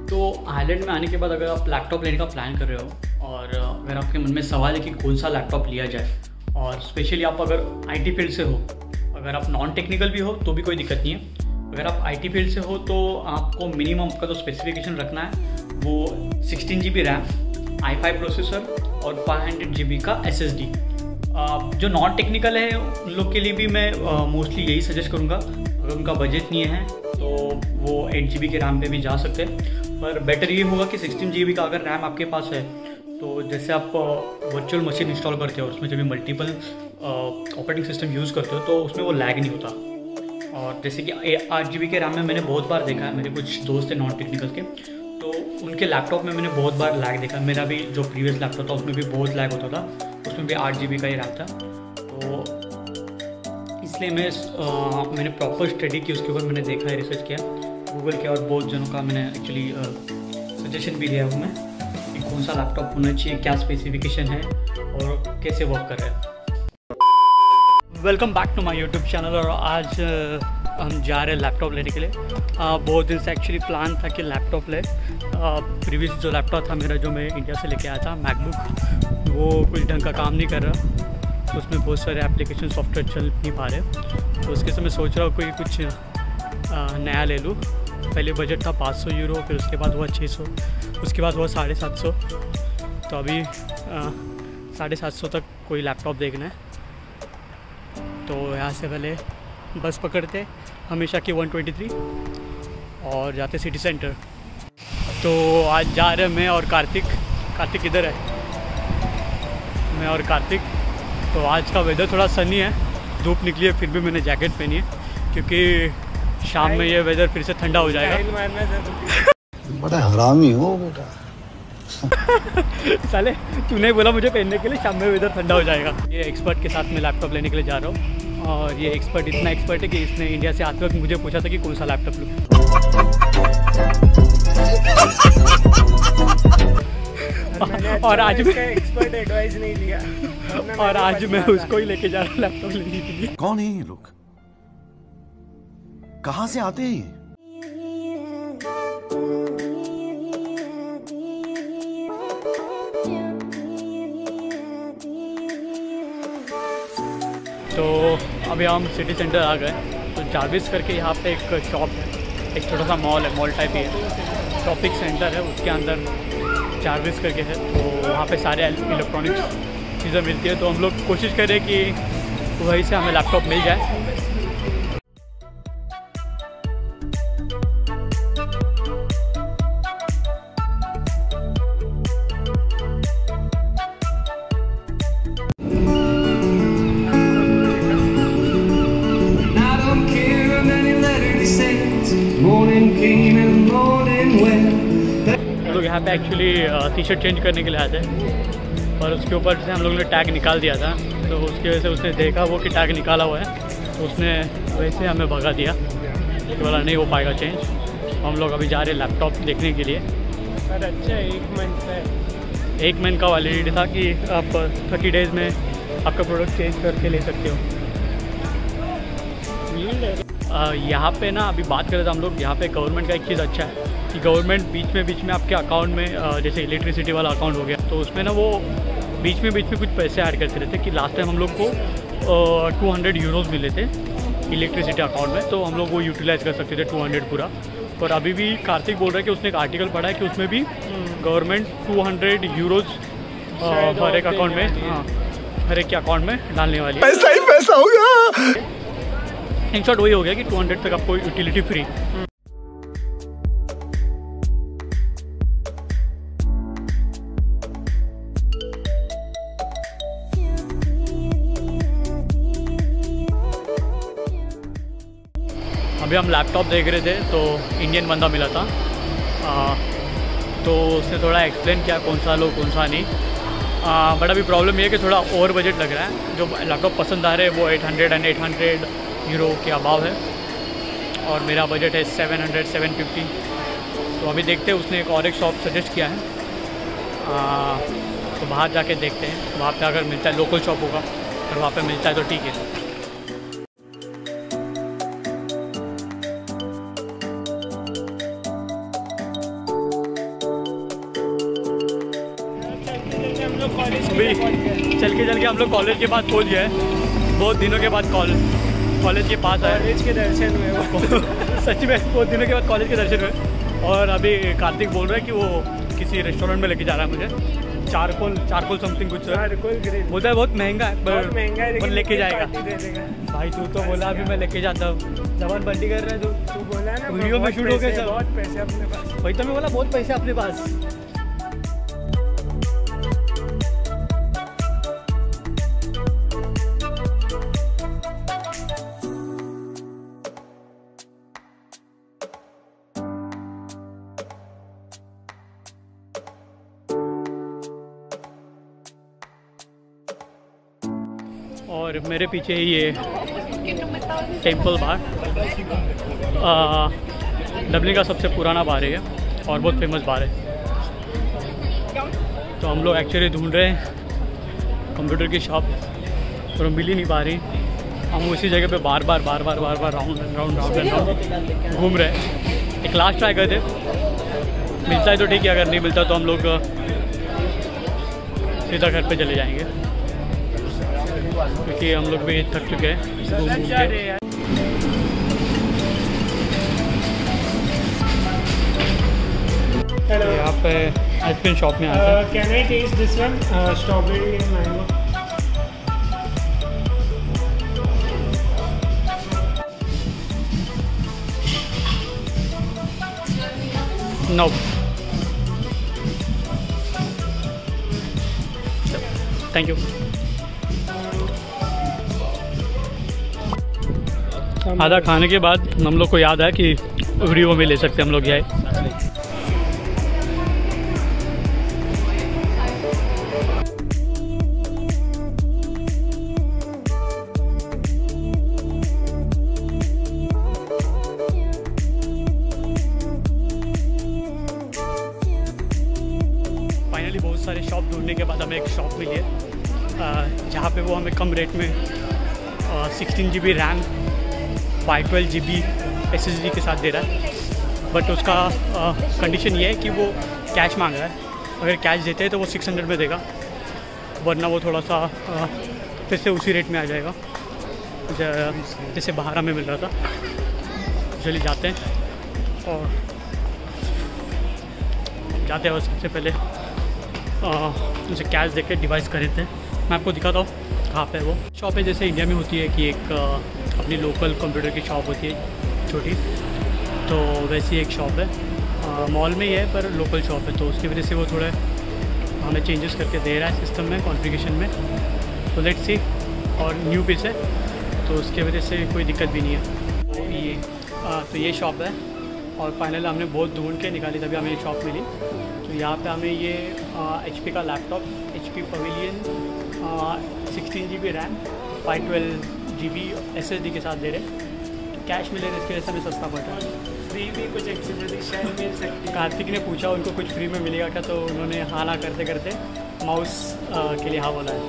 तो आयरलैंड में आने के बाद अगर आप लैपटॉप लेने का प्लान कर रहे हो और अगर आपके मन में सवाल है कि कौन सा लैपटॉप लिया जाए, और स्पेशली आप अगर आईटी फील्ड से हो, अगर आप नॉन टेक्निकल भी हो तो भी कोई दिक्कत नहीं है। अगर आप आईटी फील्ड से हो तो आपको मिनिमम का जो स्पेसिफिकेशन रखना है वो 16 GB रैम, i5 प्रोसेसर और 500 GB का SSD। जो नॉन टेक्निकल है उन लोग के लिए भी मैं मोस्टली यही सजेस्ट करूँगा। अगर उनका बजट नहीं है तो वो 8 GB के रैम पे भी जा सकते हैं, पर बेटर ये होगा कि 16 GB का अगर रैम आपके पास है तो जैसे आप वर्चुअल मशीन इंस्टॉल करते हो, उसमें जब भी मल्टीपल ऑपरेटिंग सिस्टम यूज़ करते हो तो उसमें वो लैग नहीं होता। और जैसे कि 8 GB के रैम में मैंने बहुत बार देखा है, मेरे कुछ दोस्त हैं नॉन टेक्निकल के, तो उनके लैपटॉप में मैंने बहुत बार लैग देखा। मेरा भी जो प्रीवियस लैपटॉप था उसमें भी बहुत लैग होता था, उसमें भी 8 GB का ही रैम था। तो इसलिए मैंने प्रॉपर स्टडी की, उसके ऊपर मैंने देखा है, रिसर्च किया, गूगल के और बहुत जनों का मैंने एक्चुअली सजेशन भी लिया उसमें कि कौन सा लैपटॉप होना चाहिए, क्या स्पेसिफिकेशन है और कैसे वर्क कर रहा है। Welcome back to my YouTube channel. और आज हम जा रहे हैं लैपटॉप लेने के लिए। बहुत दिन से एक्चुअली प्लान था कि लैपटॉप ले। प्रीवियस जो लैपटॉप था मेरा, जो मैं इंडिया से लेके आया था, मैकबुक, वो कुछ ढंग का काम नहीं कर रहा। तो उसमें बहुत सारे एप्लीकेशन सॉफ्टवेयर चल नहीं पा रहे, तो उसके से मैं सोच रहा हूँ कोई कुछ नया ले लूँ। पहले बजट था 500 यूरो, फिर उसके बाद हुआ 600, उसके बाद हुआ 750। तो अभी 750 तक कोई लैपटॉप देखना है। तो यहाँ से पहले बस पकड़ते हमेशा की 123 और जाते सिटी सेंटर। तो आज जा रहे हैं मैं और कार्तिक इधर है, मैं और कार्तिक। तो आज का वेदर थोड़ा सनी है, धूप निकली है, फिर भी मैंने जैकेट पहनी है क्योंकि शाम में ये वेदर फिर से ठंडा हो जाएगा। बड़ा हरामी हो बेटा। साले तूने बोला मुझे पहनने के लिए, शाम में वेदर ठंडा हो जाएगा। ये एक्सपर्ट के साथ मैं लैपटॉप लेने के लिए जा रहा हूँ, और ये एक्सपर्ट इतना एक्सपर्ट है कि इसने इंडिया से आते वक्त मुझे पूछा था कि कौन सा लैपटॉप लूँ। और आज मैं एक्सपर्ट एडवाइस नहीं लिया, और आज मैं उसको ही लेके जा रहा हूँ लैपटॉप लेने के लिए। कौन है ये लोग, कहाँ से आते हैं? तो अभी हम सिटी सेंटर आ गए। तो जार्विस करके यहाँ पे एक शॉप है, एक छोटा सा मॉल है, मॉल टाइप ही है, शॉपिंग सेंटर है, उसके अंदर जार्विस करके है। तो वहाँ पे सारे इलेक्ट्रॉनिक्स चीज़ें मिलती है। तो हम लोग कोशिश करें कि वहीं से हमें लैपटॉप मिल जाए। लोग यहाँ पे एक्चुअली टी शर्ट चेंज करने के लिए आए थे, पर उसके ऊपर से हम लोगों ने टैग निकाल दिया था। तो उसकी वजह से उसने देखा वो कि टैग निकाला हुआ है, तो उसने वैसे हमें भगा दिया कि बोला नहीं हो पाएगा चेंज। हम लोग अभी जा रहे हैं लैपटॉप देखने के लिए। पर अच्छा 1 मंथ का वैलिडिटी था कि आप 30 डेज़ में आपका प्रोडक्ट चेंज करके ले सकते हो। यहाँ पे ना अभी बात करें तो हम लोग यहाँ पे गवर्नमेंट का एक चीज़ अच्छा है कि गवर्नमेंट बीच में आपके अकाउंट में जैसे इलेक्ट्रिसिटी वाला अकाउंट हो गया, तो उसमें ना वो बीच में कुछ पैसे ऐड करते रहते। कि लास्ट टाइम हम लोग को 200 यूरोज़ मिले थे इलेक्ट्रिसिटी अकाउंट में, तो हम लोग वो यूटिलाइज़ कर सकते थे 200 पूरा। पर अभी भी कार्तिक बोल रहा है कि उसने एक आर्टिकल पढ़ा है कि उसमें भी गवर्नमेंट 200 यूरोज़ हर एक अकाउंट में, हाँ, हर एक के अकाउंट में डालने वाली है। पैसा ही पैसा होगा। इन शॉर्ट वही हो गया कि 200 तक आपको यूटिलिटी फ्री। अभी हम लैपटॉप देख रहे थे तो इंडियन बंदा मिला था, तो उसने थोड़ा एक्सप्लेन किया कौन सा लो कौन सा नहीं। बट अभी प्रॉब्लम ये है कि थोड़ा ओवर बजट लग रहा है। जो लैपटॉप पसंद आ रहे हैं वो 800 यूरो के अबाव है, और मेरा बजट है 750। तो अभी देखते हैं, उसने एक और एक शॉप सजेस्ट किया है, तो बाहर जाके देखते हैं। वहाँ पे अगर मिलता है, लोकल शॉप होगा, अगर वहाँ पे मिलता है तो ठीक है। लोग कॉलेज अभी चल के हम लोग कॉलेज के पास पहुंच गए। बहुत दिनों के बाद कॉलेज के पास आए। कॉलेज के दर्शन हुए वो। सच में बहुत दिनों के बाद कॉलेज के दर्शन हुए। और अभी कार्तिक बोल रहा है कि वो किसी रेस्टोरेंट में लेके जा रहा है मुझे। चारकोल समथिंग कुछ बोलता है, बहुत महंगा है पर लेके जाएगा। भाई तू तो बोला अभी मैं लेके जाता हूँ, जवान बंटी कर रहा है तू बोला ना वीडियो में शूट हो गया सब। बहुत पैसे अपने पास। वही तो मैं बोला बहुत पैसे अपने पास। और मेरे पीछे ही ये टेम्पल बार डबलिन का सबसे पुराना बार है और बहुत फेमस बार है। तो हम लोग एक्चुअली ढूंढ रहे हैं कंप्यूटर की शॉप और मिल ही नहीं पा रही। हम उसी जगह पे बार बार राउंड घूम रहे हैं। एक लास्ट ट्राई करते, मिलता है तो ठीक है, अगर नहीं मिलता तो हम लोग सीधा घर पे चले जाएंगे क्योंकि हम लोग भी थक चुके हैं घूम के। हेलो, यहाँ पे आइसक्रीम शॉप में आते हैं। Can I taste this one strawberry and mango? No thank you. आधा खाने के बाद हम लोग को याद है कि वीडियो में ले सकते हैं हम लोग यहाँ। फाइनली बहुत सारे शॉप ढूंढने के बाद हमें एक शॉप मिली है जहाँ पे वो हमें कम रेट में 16 GB रैम 512 GB SSD के साथ दे रहा है। बट उसका कंडीशन ये है कि वो कैश मांग रहा है। अगर कैश देते हैं तो वो 600 में देगा, वरना वो थोड़ा सा फिर से उसी रेट में आ जाएगा जैसे बाहर हमें मिल रहा था। चलिए जाते हैं और सबसे पहले उसे कैश देके डिवाइस खरीदते हैं। मैं आपको दिखाता हूँ कहाँ पे वो शॉप है। जैसे इंडिया में होती है कि एक अपनी लोकल कंप्यूटर की शॉप होती है छोटी, तो वैसी एक शॉप है। मॉल में ही है पर लोकल शॉप है, तो उसकी वजह से वो थोड़ा हमें चेंजेस करके दे रहा है सिस्टम में, कॉन्फ़िगरेशन में। तो लेट्स सी, और न्यू पीस है तो उसकी वजह से कोई दिक्कत भी नहीं है। तो ये शॉप है और फाइनली हमने बहुत ढूंढ के निकाली तभी हमें ये शॉप मिली। तो यहाँ पे हमें ये HP का laptop HP pavilion 16 GB RAM 512 GB SSD के साथ दे रहे। तो कैश मिलेगा, इसकी वजह से हमें सस्ता पड़ रहा है। फ्री भी कुछ एक्सेसरीज मिल सकती है। कार्तिक ने पूछा उनको कुछ फ्री में मिलेगा क्या, तो उन्होंने हाँ ना करते करते माउस के लिए हाँ बोला है।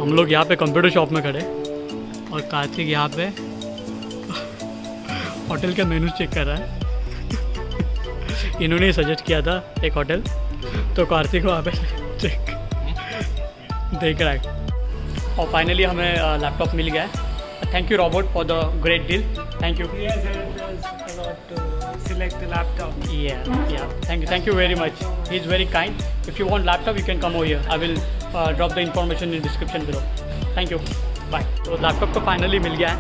हम लोग यहाँ पे कंप्यूटर शॉप में खड़े और कार्तिक यहाँ पे होटल का मेनू चेक कर रहा है। इन्होंने सजेस्ट किया था एक होटल, तो कार्तिक वहाँ पे चेक देख रहा है। और फाइनली हमें लैपटॉप मिल गया है। Thank you Robert for the great deal. Thank you. Yes, helped us a lot to select the laptop. Yeah. Thank you very much. He is very kind. If you want laptop, you can come over here. I will drop the information in description below. Thank you. Bye. तो laptop तो finally मिल गया है।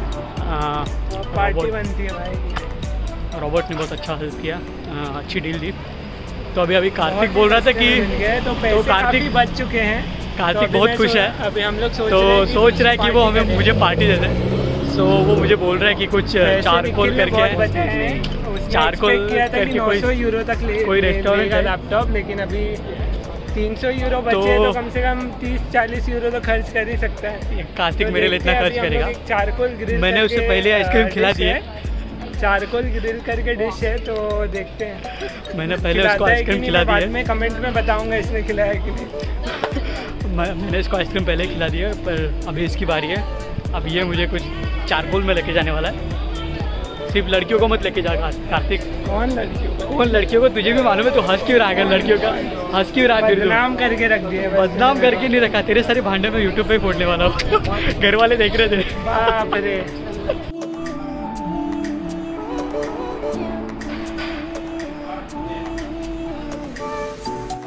Party बनती है भाई। Robert ने बहुत अच्छा हेल्प किया, अच्छी डील दी। तो अभी कार्तिक बोल रहा था कि तो पैसे काफी बच चुके हैं। कार्तिक बहुत खुश है। अभी हम लोग सोच रहा है कि वो हमें मुझे पार्टी दे दे। सो वो मुझे बोल रहा है कि कुछ चारकोल करके चारकोल करके €900 तक कोई रेस्टोरेंट का लैपटॉप, लेकिन अभी €300 बचे तो कम से कम €30-40 तो खर्च कर ही सकता है। कार्तिक मेरे लिए इतना खर्च करेगा। चारकोल ग्रिल मैंने उससे पहले आइसक्रीम खिला दी है। चारकोल ग्रिल करके डिश है, तो देखते हैं। मैंने पहले उसको आइसक्रीम खिला दी है। मैं कमेंट में बताऊंगा इसने खिलाया कि नहीं। मैंने इसको आइसक्रीम पहले खिला दी है, पर अभी इसकी बारी है। अब ये मुझे कुछ चारकोल में लेके जाने वाला है। सिर्फ लड़कियों को मत लेके जा कार्तिक। कौन लड़कियों को? कौन लड़कियों को? तुझे भी मालूम है, तू हंस क्यों रहा है लड़कियों का? हंस क्यों रहा है? बदनाम करके रख दिया। बदनाम करके नहीं रखा, तेरे सारे भांडे में यूट्यूब पे फोड़ने वाला हूँ। घर वाले देख रहे थे। बाप रे।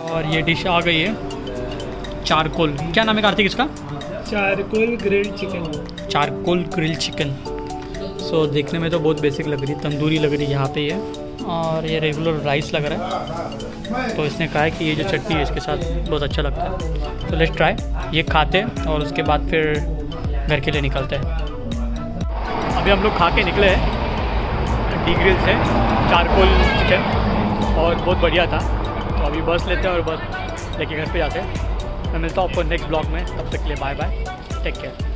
और ये डिश आ गई है, चारकोल। क्या नाम है कार्तिक इसका? Charcoal grilled chicken. Charcoal grilled chicken. So देखने में तो बहुत बेसिक लग रही है, तंदूरी लग रही है यहाँ पे ये। और ये रेगुलर राइस लग रहा है, तो इसने कहा है कि ये जो चटनी है इसके साथ बहुत अच्छा लगता है। तो लेट्स ट्राई। ये खाते हैं और उसके बाद फिर घर के लिए निकलते हैं। अभी हम लोग खा के निकले हैं डी ग्रिल से चारकोल चिकन, और बहुत बढ़िया था। तो अभी बस लेते हैं और बस लेके घर पे जाते हैं। मैं मिलता हूँ आपको नेक्स्ट ब्लॉग में, तब तक के लिए बाय बाय, टेक केयर।